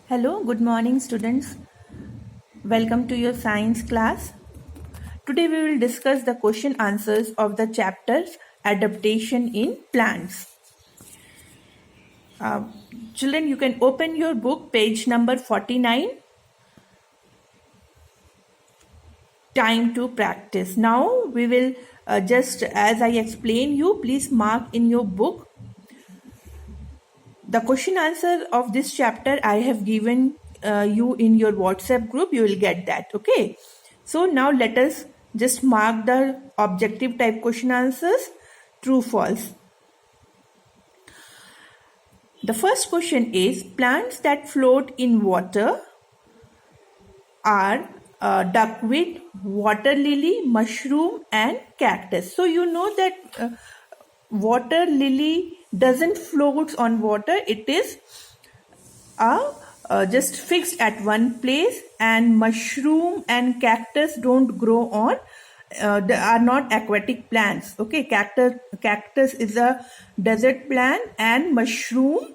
Hello, good morning students. Welcome to your science class. Today we will discuss the question answers of the chapters Adaptation in Plants. Children, you can open your book page number 49. Time to practice. Now we will just as I explain you, please mark in your book the question answer of this chapter I have given you in your WhatsApp group. You will get that. Okay. So now let us just mark the objective type question answers, true, false. The first question is plants that float in water are duckweed, water lily, mushroom and cactus. So you know that water lily doesn't float on water. It is just fixed at one place, and mushroom and cactus don't grow on they are not aquatic plants. Okay, cactus is a desert plant, and mushroom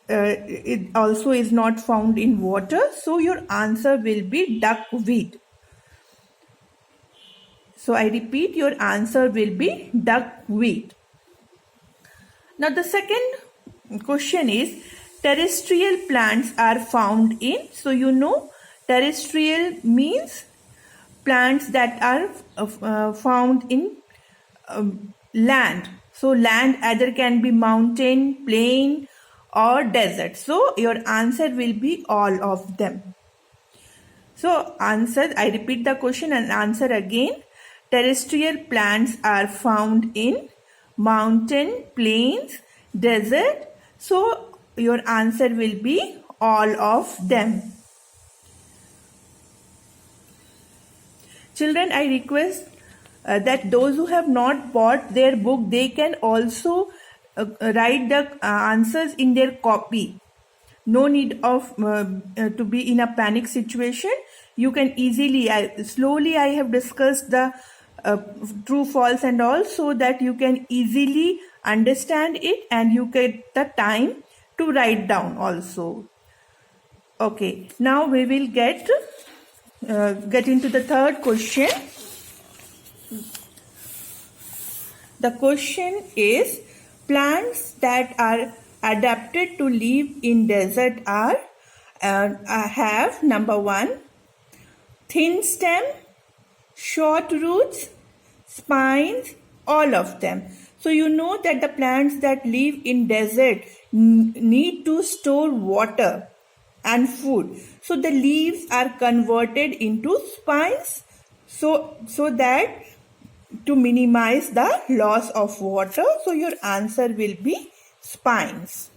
it also is not found in water. So your answer will be duckweed. So I repeat, your answer will be duckweed. Now the second question is terrestrial plants are found in. So you know terrestrial means plants that are found in land. So land either can be mountain, plain or desert. So your answer will be all of them. So answer, I repeat the question and answer again. Terrestrial plants are found in mountain, plains, desert. So your answer will be all of them. Children, I request that those who have not bought their book, they can also write the answers in their copy. No need of to be in a panic situation. You can easily, slowly I have discussed the true, false and all, so that you can easily understand it and you get the time to write down also. Okay, now we will get into the third question. The question is plants that are adapted to live in desert are have number 1 thin stem, short roots, spines, all of them. So you know that the plants that live in desert need to store water and food. So the leaves are converted into spines so that to minimize the loss of water. So your answer will be spines.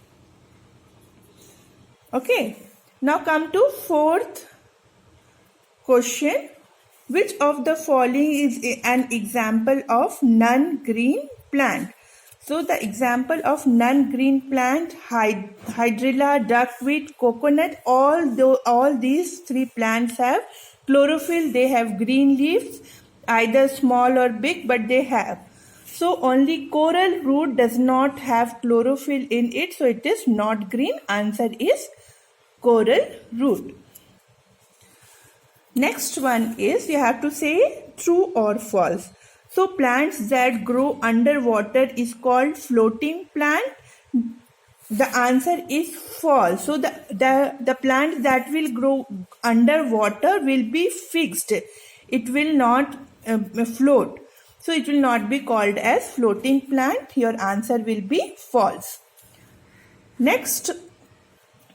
Okay. Now come to fourth question. Which of the following is an example of non-green plant? So the example of non-green plant, hydrilla, duckweed, coconut, all these three plants have chlorophyll. They have green leaves, either small or big, but they have. So only coral root does not have chlorophyll in it, so it is not green. Answer is coral root. Next one is you have to say true or false. So plants that grow underwater is called floating plant. The answer is false. So the plant that will grow underwater will be fixed. It will not float. So it will not be called as floating plant. Your answer will be false. Next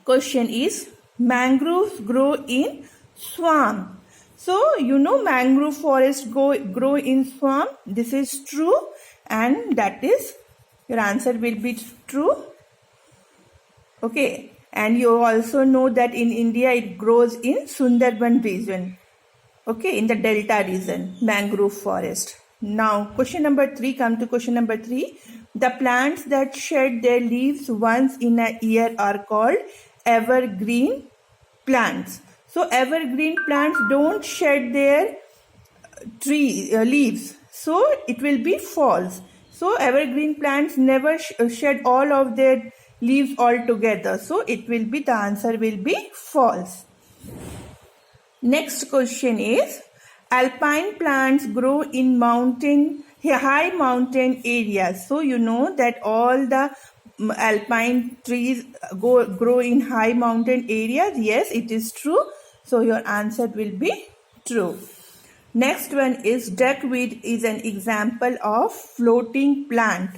question is mangroves grow in swamp. So you know mangrove forests grow in swamp. This is true, and that is your answer will be true. Okay, and you also know that in India it grows in Sundarban region. Okay, in the Delta region, mangrove forest. Now question number 3, come to question number 3. The plants that shed their leaves once in a year are called evergreen plants. So evergreen plants don't shed their leaves. So it will be false. So evergreen plants never shed all of their leaves all together. So it will be, the answer will be false. Next question is, alpine plants grow in high mountain areas. So you know that all the alpine trees grow in high mountain areas. Yes, it is true. So your answer will be true. Next one is, duckweed is an example of floating plant.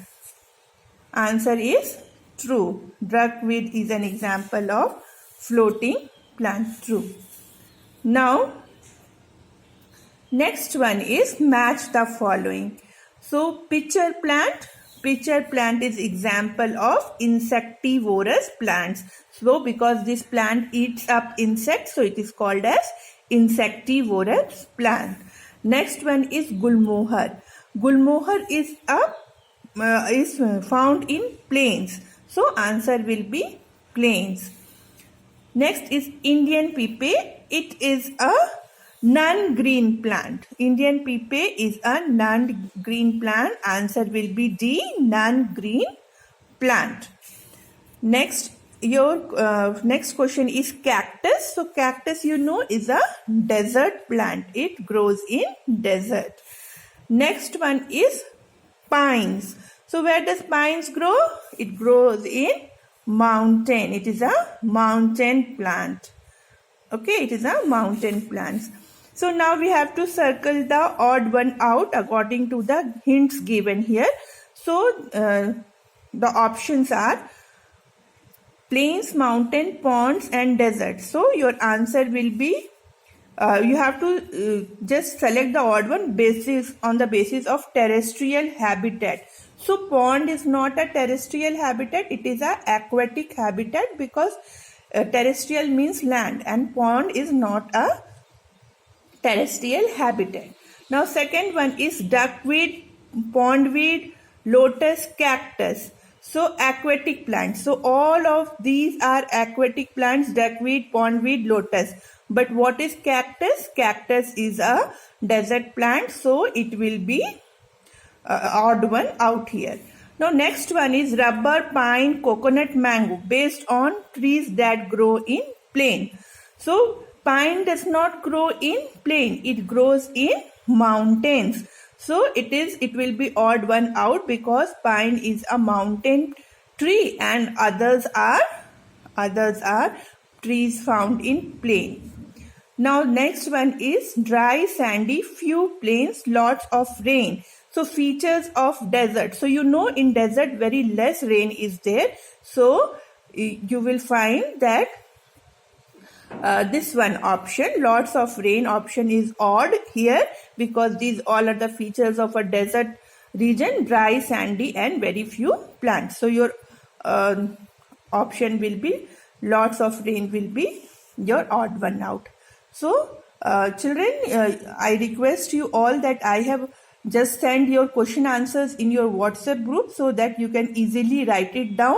Answer is true. Duckweed is an example of floating plant. True. Now, next one is, match the following. So, pitcher plant is example of insectivorous plants. So, because this plant eats up insects, so it is called as insectivorous plant. Next one is gulmohar. Gulmohar is found in plains. So, answer will be plains. Next is Indian pipe. It is a non-green plant. Indian pipe is a non-green plant. Answer will be D, non-green plant. Next, your next question is cactus. So cactus, you know, is a desert plant. It grows in desert. Next one is pines. So where does pines grow? It grows in mountain. It is a mountain plant. Okay, it is a mountain plant. So now we have to circle the odd one out according to the hints given here. So the options are plains, mountain, ponds and desert. So your answer will be, you have to just select the odd one on the basis of terrestrial habitat. So pond is not a terrestrial habitat, it is a aquatic habitat, because terrestrial means land and pond is not a terrestrial habitat. Now second one is duckweed, pondweed, lotus, cactus. So aquatic plants. So all of these are aquatic plants: duckweed, pondweed, lotus. But what is cactus? Cactus is a desert plant, so it will be odd one out here. Now next one is rubber, pine, coconut, mango, based on trees that grow in plain. So pine does not grow in plain, it grows in mountains. So it will be odd one out, because pine is a mountain tree and others are trees found in plain. Now next one is dry, sandy, few plains, lots of rain. So features of desert. So you know, in desert very less rain is there. So you will find that this one option, lots of rain option, is odd here, because these all are the features of a desert region: dry, sandy and very few plants. So your option will be lots of rain will be your odd one out. So children, I request you all that I have just send your question answers in your WhatsApp group so that you can easily write it down.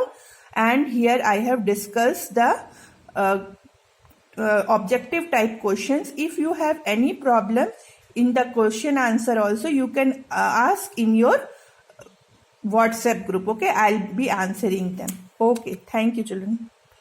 And here I have discussed the objective type questions. If you have any problem in the question answer also, you can ask in your WhatsApp group. Okay, I'll be answering them. Okay, thank you children.